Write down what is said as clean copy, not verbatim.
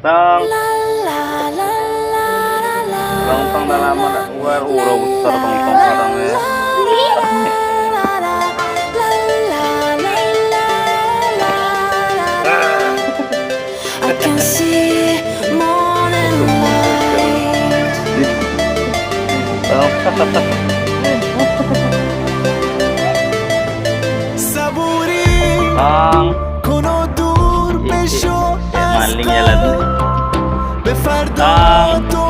Tong, tong dalaman luar urau besar tong sarangnya. I can see morning light. Tong, Kono dur pesho maling jalan. befardo Tong. to